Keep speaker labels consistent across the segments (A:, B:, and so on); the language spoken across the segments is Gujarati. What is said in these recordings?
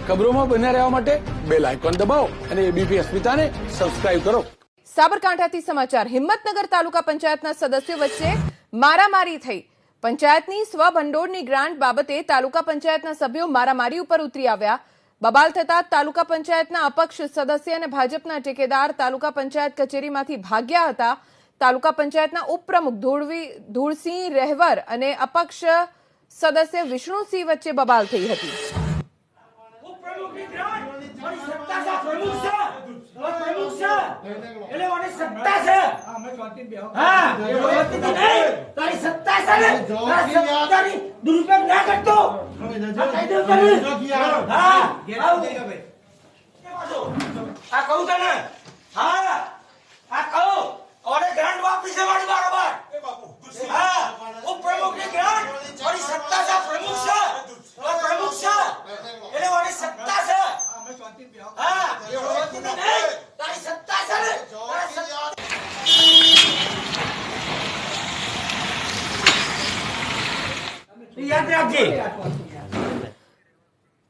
A: ખબરોમાં બન્યા રહેવા માટે બેલ આઇકોન દબાવો અને એબીપી અસ્મિતાને સબસ્ક્રાઇબ કરો।
B: સાબરકાંઠાથી સમાચાર। હિંમતનગર તાલુકા પંચાયતના સદસ્યો વચ્ચે મારામારી થઈ। પંચાયતની સ્વભંડોળની ગ્રાન્ટ બાબતે તાલુકા પંચાયતના સભ્યો મારામારી ઉપર ઉતરી આવ્યા। બબાલ થતા તાલુકા પંચાયતના અપક્ષ સદસ્ય અને ભાજપના ટેકેદાર તાલુકા પંચાયત કચેરીમાંથી ભાગ્યા હતા। તાલુકા પંચાયતના ઉપપ્રમુખ ધૂળસિંહ રહેવર અને અપક્ષ સદસ્ય વિષ્ણુસિંહ વચ્ચે બબાલ થઈ હતી।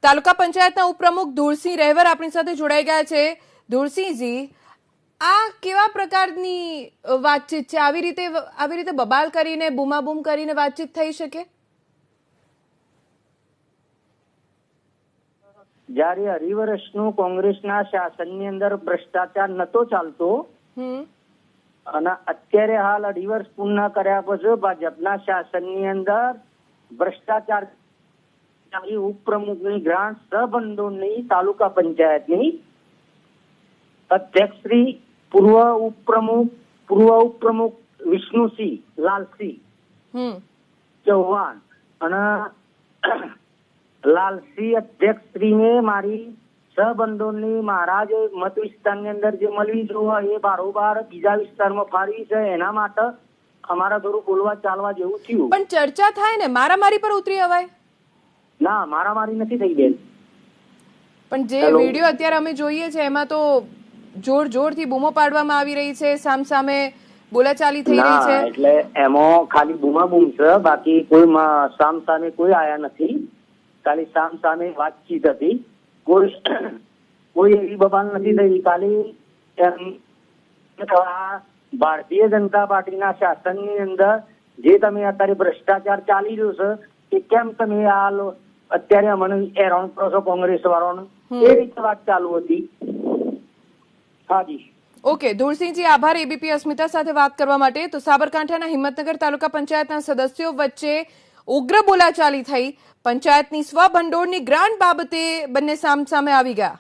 B: તાલુકા પંચાયતના ઉપપ્રમુખ ધૂળસિંહ રહેવર આપણી સાથે જોડાઈ ગયા છે। ધૂળસિંહજી, આ કેવા પ્રકારની વાતચીત છે? આવી રીતે બબાલ કરીને બૂમાબૂમ કરીને વાતચીત થઈ શકે?
C: જ્યારે હરિવરસનું કોંગ્રેસના શાસનની અંદર ભ્રષ્ટાચાર નતો ચાલતો અને અત્યારે હાલ 2.5 વર્ષ પૂર્ણ કર્યા પછી ભાજપના શાસનની અંદર ભ્રષ્ટાચાર ઉપપ્રમુખની ગ્રાન્ટ સહભંડોળની તાલુકા પંચાયતની અધ્યક્ષ શ્રી પૂર્વ ઉપપ્રમુખ વિષ્ણુસિંહ લાલસિંહ ચૌહાણ અને લાલસિંહ અધ્યક્ષ શ્રીને મારી સહભંડોળની મારા જે મત વિસ્તારની અંદર જે મળવી જોઈએ એ બારોબાર બીજા વિસ્તારમાં ફાળવી છે। એના માટે અમારા થોડું બોલવા ચાલવા જેવું થયું।
B: પણ ચર્ચા થાય ને, મારામારી પર ઉતરી અવાય?
C: ના, મારામારી નથી થઈ બેન।
B: પણ જે વિડીયો અત્યારે અમે જોઈએ છે એમાં તો જોરથી બૂમો પાડવામાં આવી રહી છે, સામસામે બોલાચાલી થઈ રહી છે।
C: એટલે એમાં ખાલી બૂમાબૂમ છે, બાકી કોઈ સામસામે કોઈ આયા નથી। ખાલી સામસામે વાતચીત હતી, કોઈ એવી બબાલ નથી થઈ। ખાલી ભારતીય જનતા પાર્ટીના શાસનની અંદર જે તમે અત્યારે ભ્રષ્ટાચાર ચાલી રહ્યો છે કે કેમ તમે આ અત્યારે અમને હેરાન કરો છો કોંગ્રેસ વાળાને, એ રીતે વાત ચાલુ હતી। હાજી,
B: ઓકે ધૂળસિંહજી, આભાર એબીપી અસ્મિતા સાથે વાત કરવા માટે। તો સાબરકાંઠાના હિંમતનગર તાલુકા પંચાયતના સદસ્યો વચ્ચે ઉગ્ર બોલાચાલી થઈ। પંચાયતની સ્વભંડોળની ગ્રાન્ટ બાબતે બંને સામસામે આવી ગયા।